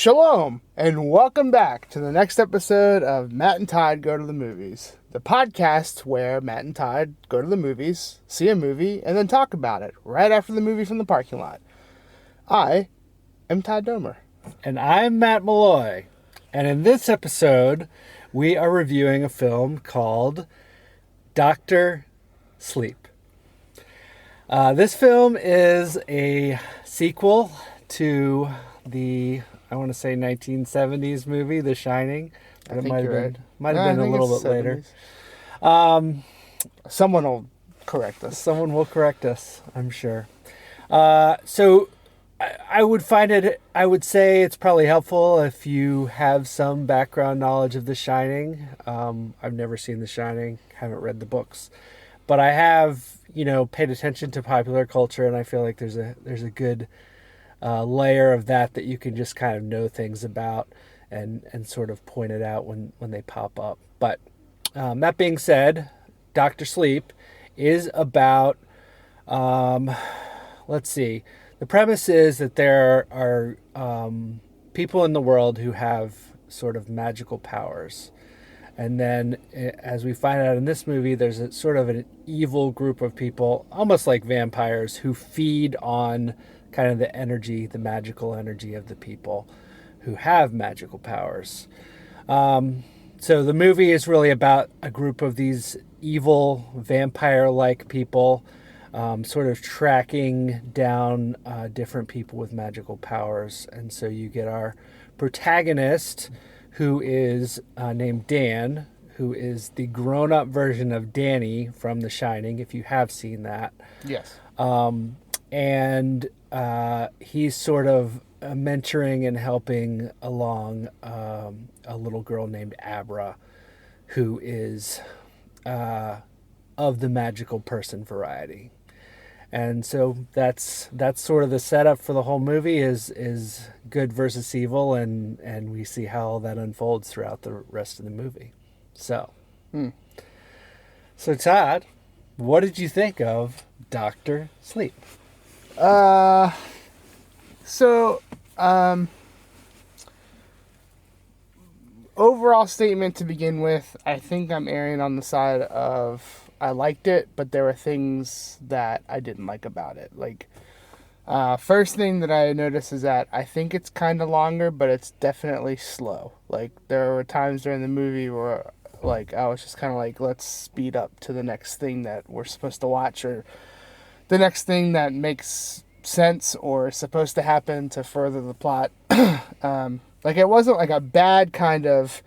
Shalom, and welcome back to the next episode of Matt and Todd Go to the Movies, the podcast where Matt and Todd go to the movies, see a movie, and then talk about it right after the movie from the parking lot. I am Todd Domer. And I'm Matt Malloy. And in this episode, we are reviewing a film called Dr. Sleep. This film is a sequel to the, I want to say 1970s movie, The Shining. But it might have been a little bit later. Someone will correct us. Someone will correct us, I'm sure. So I would say it's probably helpful if you have some background knowledge of The Shining. I've never seen The Shining, haven't read the books, but I have, paid attention to popular culture, and I feel like there's a good layer of that you can just kind of know things about and sort of point it out when they pop up. But that being said, Dr. Sleep is about, let's see, the premise is that there are people in the world who have sort of magical powers. And then, as we find out in this movie, there's a sort of an evil group of people, almost like vampires, who feed on kind of the magical energy of the people who have magical powers. So the movie is really about a group of these evil vampire-like people sort of tracking down different people with magical powers. And so you get our protagonist, who is named Dan, who is the grown-up version of Danny from The Shining, if you have seen that. Yes. And he's sort of mentoring and helping along a little girl named Abra, who is of the magical person variety. And so that's sort of the setup for the whole movie is good versus evil, and we see how that unfolds throughout the rest of the movie. So Todd, what did you think of Dr. Sleep? Overall statement to begin with, I think I'm erring on the side of I liked it, but there were things that I didn't like about it. Like, first thing that I noticed is that I think it's kind of longer, but it's definitely slow. Like, there were times during the movie where, like, I was just kind of like, let's speed up to the next thing that we're supposed to watch, or the next thing that makes sense or is supposed to happen to further the plot. Like, it wasn't like a bad kind of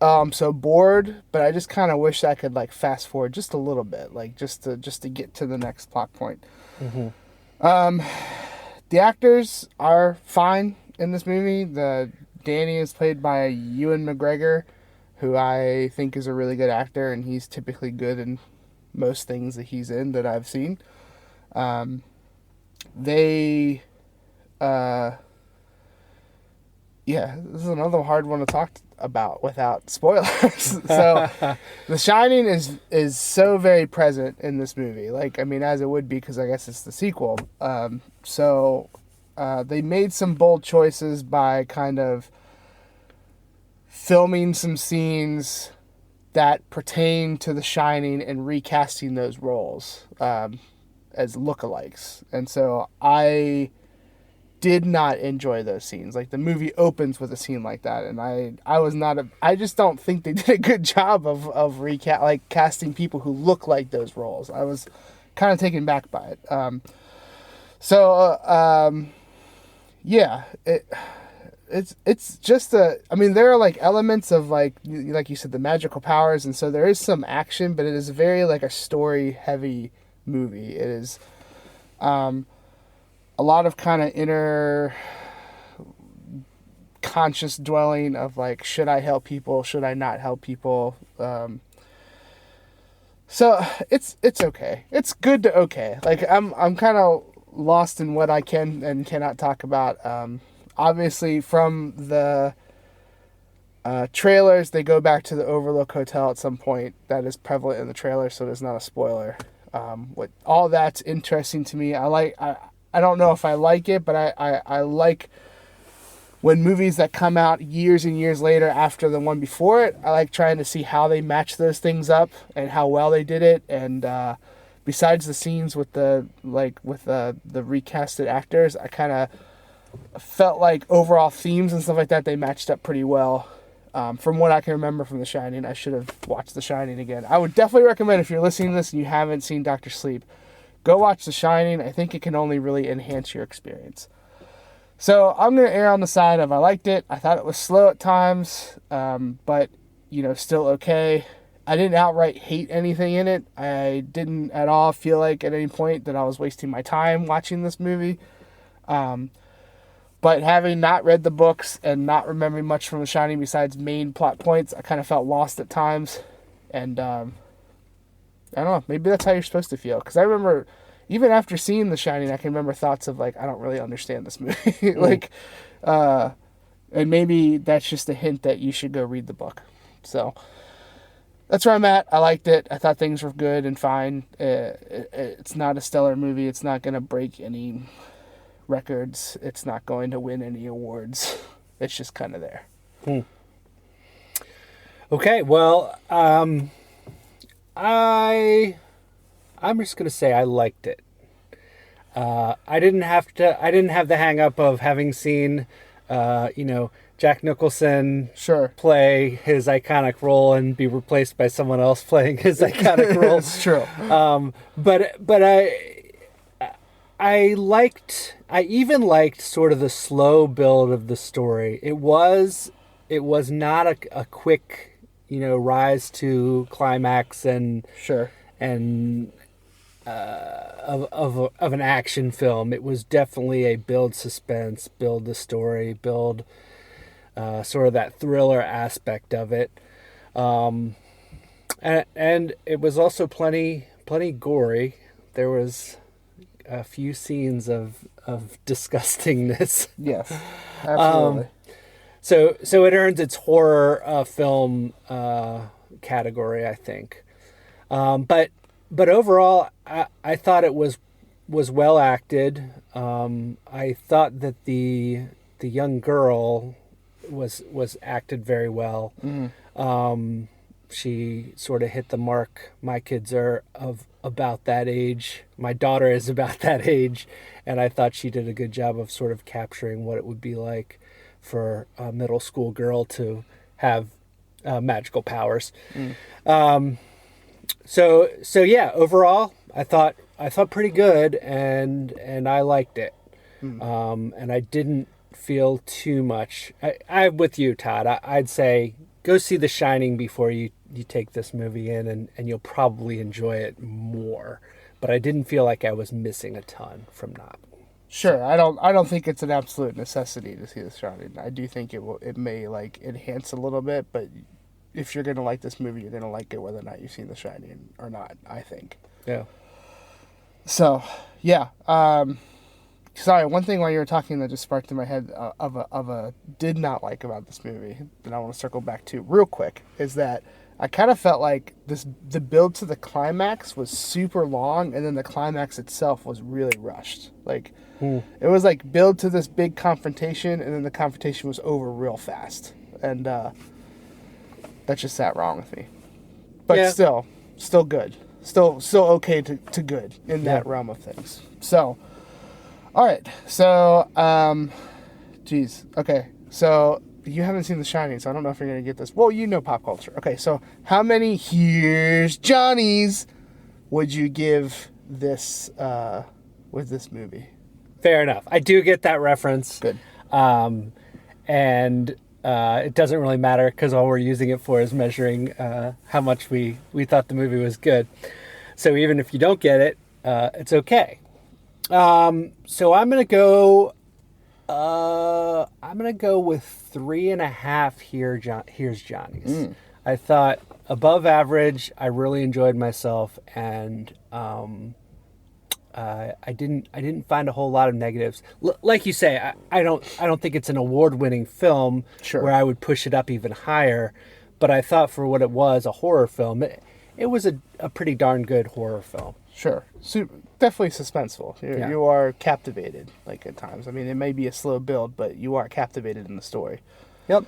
I'm so bored, but I just kind of wish I could like fast forward just a little bit, like just to get to the next plot point. Mm-hmm. The actors are fine in this movie. The Danny is played by Ewan McGregor, who I think is a really good actor, and he's typically good in most things that he's in that I've seen. This is another hard one to talk about without spoilers. So, The Shining is so very present in this movie. Like, I mean, as it would be, because I guess it's the sequel. They made some bold choices by kind of filming some scenes that pertain to The Shining and recasting those roles as lookalikes. And so I did not enjoy those scenes. Like, the movie opens with a scene like that, and I just don't think they did a good job of casting people who look like those roles. I was kind of taken back by it. It's just there are like elements of like you said, the magical powers, and so there is some action, but it is very like a story heavy movie. It is a lot of kind of inner conscious dwelling of like, should I help people? Should I not help people? So it's okay. It's good to okay. Like, I'm kind of lost in what I can and cannot talk about. Obviously from the trailers, they go back to the Overlook Hotel at some point. That is prevalent in the trailer, so there's not a spoiler. All that's interesting to me. I don't know if I like it, but I like when movies that come out years and years later after the one before it, I like trying to see how they match those things up and how well they did it. And besides the scenes with the recasted actors, I kind of felt like overall themes and stuff like that, they matched up pretty well. From what I can remember from The Shining, I should have watched The Shining again. I would definitely recommend, if you're listening to this and you haven't seen Dr. Sleep, go watch The Shining. I think it can only really enhance your experience. So I'm going to err on the side of I liked it. I thought it was slow at times, but, still okay. I didn't outright hate anything in it. I didn't at all feel like at any point that I was wasting my time watching this movie. But having not read the books and not remembering much from The Shining besides main plot points, I kind of felt lost at times. And I don't know, maybe that's how you're supposed to feel. Because I remember, even after seeing The Shining, I can remember thoughts of, I don't really understand this movie. And maybe that's just a hint that you should go read the book. So that's where I'm at. I liked it. I thought things were good and fine. It's not a stellar movie. It's not going to break any records. It's not going to win any awards. It's just kind of there. Okay, well, I'm just gonna say I liked it. I didn't have the hang up of having seen Jack Nicholson play his iconic role and be replaced by someone else playing his iconic role. It's true. But I even liked sort of the slow build of the story. It was not a quick, rise to climax and of an action film. It was definitely a build suspense, build the story, build sort of that thriller aspect of it. And it was also plenty gory. There was a few scenes of disgustingness. Yes, absolutely. So it earns its horror film category, I think. But overall, I thought it was well acted. I thought that the young girl was acted very well. Mm-hmm. She sort of hit the mark. My kids are of about that age. My daughter is about that age, and I thought she did a good job of sort of capturing what it would be like for a middle school girl to have magical powers. So yeah, overall, I thought pretty good, and I liked it. And I didn't feel too much. I'm with you, Todd. I'd say go see The Shining before you take this movie in, and you'll probably enjoy it more. But I didn't feel like I was missing a ton from not. Sure, I don't think it's an absolute necessity to see The Shining. I do think it may enhance a little bit, but if you're gonna like this movie, you're gonna like it whether or not you've seen The Shining or not, I think. Yeah. So yeah. Sorry, one thing while you were talking that just sparked in my head of a did not like about this movie that I want to circle back to real quick is that I kind of felt like the build to the climax was super long, and then the climax itself was really rushed. It was build to this big confrontation, and then the confrontation was over real fast, and that just sat wrong with me. But yeah. still good, still okay to good in that realm of things. So, all right, so okay, so. You haven't seen The Shining, so I don't know if you're going to get this. Well, you know pop culture. Okay, so how many Here's Johnny's would you give this with this movie? Fair enough. I do get that reference. Good. And it doesn't really matter because all we're using it for is measuring how much we thought the movie was good. So even if you don't get it, it's okay. So I'm going to go... I'm going to go with 3.5 Here's Johnny's. I thought above average. I really enjoyed myself, and I didn't find a whole lot of negatives. Like you say, I don't think it's an award-winning film where I would push it up even higher, but I thought for what it was, a horror film, it was a pretty darn good horror film. Sure. definitely suspenseful. Yeah. You are captivated, like, at times. I mean, it may be a slow build, but you are captivated in the story. Yep.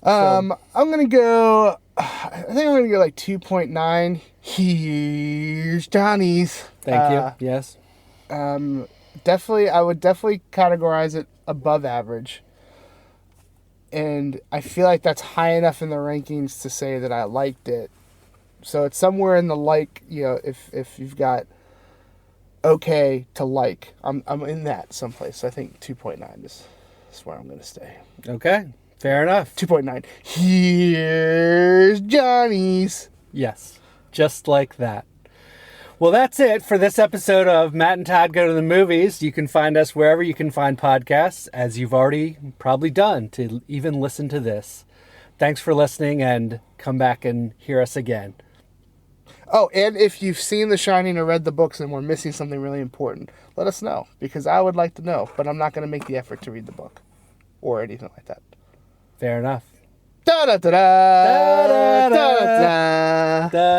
I'm gonna go. I think I'm gonna go like 2.9. Here's Johnny's. Thank you. Yes. Definitely, I would definitely categorize it above average. And I feel like that's high enough in the rankings to say that I liked it. So it's somewhere in the like, if you've got okay to like, I'm in that someplace. So I think 2.9 is where I'm going to stay. Okay. Fair enough. 2.9. Here's Johnny's. Yes. Just like that. Well, that's it for this episode of Matt and Todd Go to the Movies. You can find us wherever you can find podcasts, as you've already probably done to even listen to this. Thanks for listening, and come back and hear us again. Oh, and if you've seen The Shining or read the books and we're missing something really important, let us know, because I would like to know, but I'm not going to make the effort to read the book or anything like that. Fair enough. Da da da da da da da.